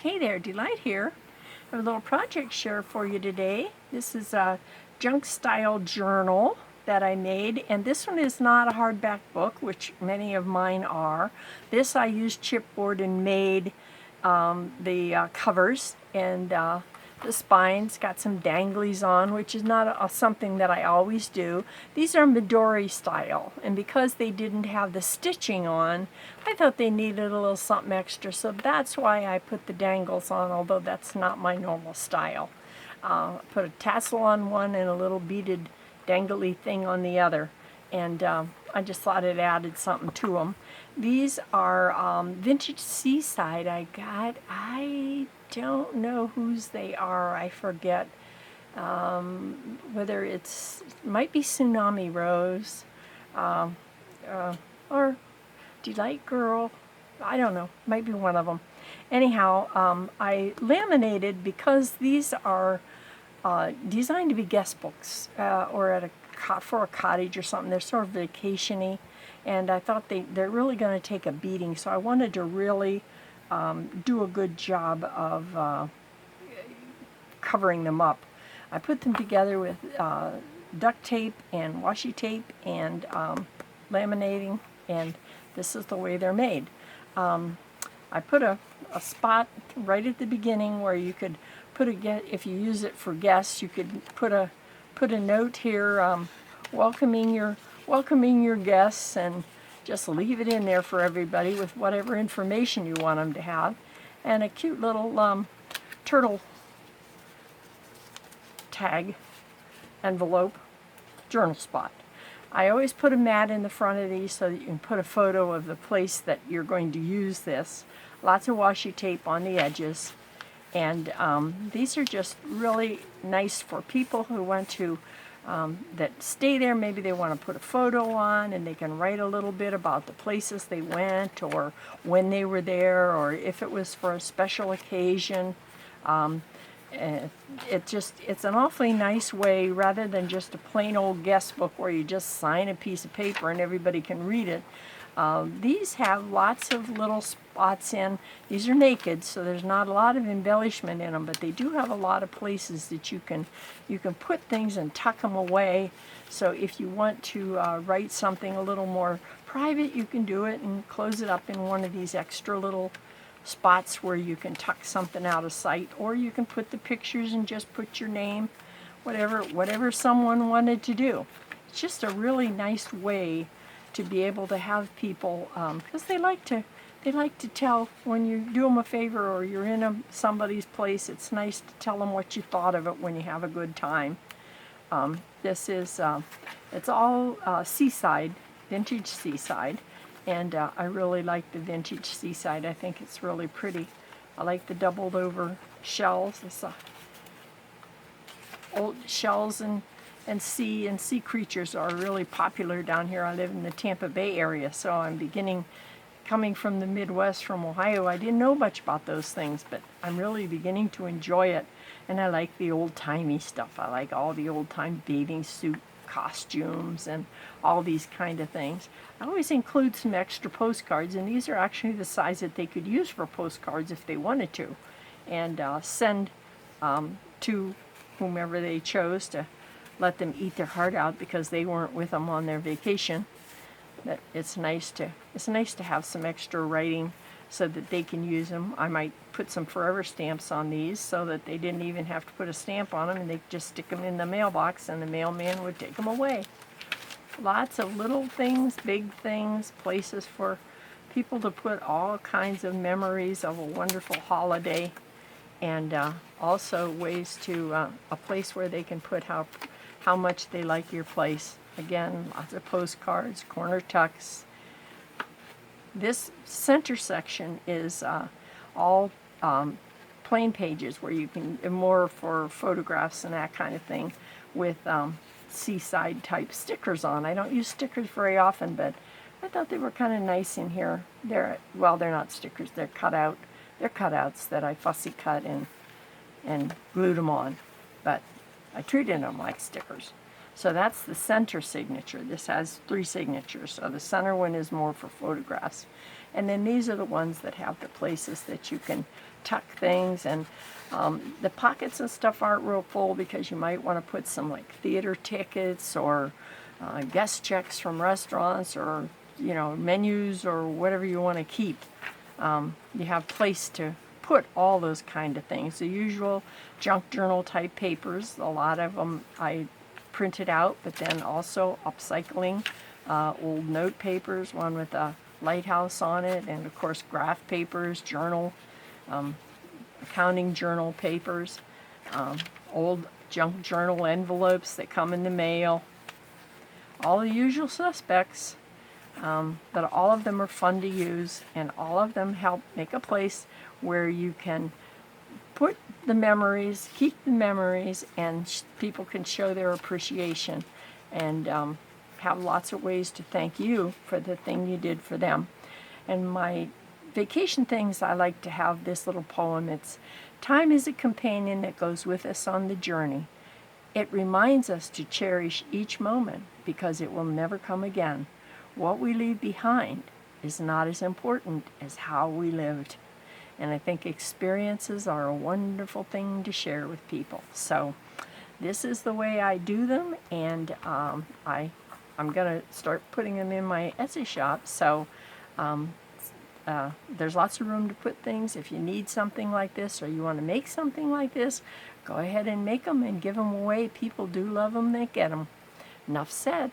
Hey there, Delight here. I have a little project share for you today. This is a junk style journal that I made, and this one is not a hardback book, which many of mine are. This I used chipboard and made the covers and the spines, got some danglies on, which is not something that I always do. These are Midori style, and because they didn't have the stitching on, I thought they needed a little something extra, so that's why I put the dangles on, although that's not my normal style. Put a tassel on one and a little beaded dangly thing on the other, and I just thought it added something to them. These are vintage Seaside I got. I don't know whose they are. I forget whether it might be Tsunami Rose or Delight Girl. I don't know. Might be one of them. Anyhow, I laminated because these are designed to be guest books or at for a cottage or something. They're sort of vacation-y, and I thought they're really going to take a beating, so I wanted to really do a good job of covering them up. I put them together with duct tape and washi tape and laminating, and this is the way they're made. I put a spot right at the beginning where you could put if you use it for guests, you could put a note here welcoming your guests, and just leave it in there for everybody with whatever information you want them to have, and a cute little turtle tag envelope journal spot. I always put a mat in the front of these so that you can put a photo of the place that you're going to use this. Lots of washi tape on the edges, and these are just really nice for people who want to that stay there. Maybe they want to put a photo on, and they can write a little bit about the places they went, or when they were there, or if it was for a special occasion. It's an awfully nice way, rather than just a plain old guest book where you just sign a piece of paper and everybody can read it. These have lots of little spots in. These are naked, so there's not a lot of embellishment in them, but they do have a lot of places that you can put things and tuck them away. So if you want to write something a little more private, you can do it and close it up in one of these extra little spots where you can tuck something out of sight, or you can put the pictures and just put your name, whatever someone wanted to do. It's just a really nice way to be able to have people, because they like to tell when you do them a favor or you're in somebody's place. It's nice to tell them what you thought of it when you have a good time. This is it's all Seaside, vintage Seaside, and I really like the vintage Seaside. I think it's really pretty. I like the doubled over shells. It's old shells and sea creatures are really popular down here. I live in the Tampa Bay area, so coming from the Midwest, from Ohio, I didn't know much about those things, but I'm really beginning to enjoy it, and I like the old-timey stuff. I like all the old-time bathing suit costumes and all these kind of things. I always include some extra postcards, and these are actually the size that they could use for postcards if they wanted to, and send to whomever they chose to let them eat their heart out because they weren't with them on their vacation. But it's nice to have some extra writing so that they can use them. I might put some forever stamps on these so that they didn't even have to put a stamp on them, and they could just stick them in the mailbox and the mailman would take them away. Lots of little things, big things, places for people to put all kinds of memories of a wonderful holiday, and also ways to a place where they can put how much they like your place. Again, lots of postcards, corner tucks. This center section is all plain pages where you can, more for photographs and that kind of thing, with Seaside type stickers on. I don't use stickers very often, but I thought they were kind of nice in here. They're not stickers, they're cutouts that I fussy cut and glued them on, but I treated them like stickers. So that's the center signature. This has 3 signatures, so the center one is more for photographs. And then these are the ones that have the places that you can tuck things, and the pockets and stuff aren't real full because you might want to put some like theater tickets or guest checks from restaurants, or menus, or whatever you want to keep. You have place to put all those kind of things. The usual junk journal type papers, a lot of them I printed out, but then also upcycling old note papers, one with a lighthouse on it, and of course graph papers, journal, accounting journal papers, old junk journal envelopes that come in the mail, all the usual suspects. But all of them are fun to use, and all of them help make a place where you can put the memories, keep the memories, and people can show their appreciation, and have lots of ways to thank you for the thing you did for them. And my vacation things, I like to have this little poem. It's, time is a companion that goes with us on the journey. It reminds us to cherish each moment because it will never come again. What we leave behind is not as important as how we lived. And I think experiences are a wonderful thing to share with people. So this is the way I do them, and I'm going to start putting them in my Etsy shop. So there's lots of room to put things. If you need something like this, or you want to make something like this, go ahead and make them and give them away. People do love them, they get them. Enough said.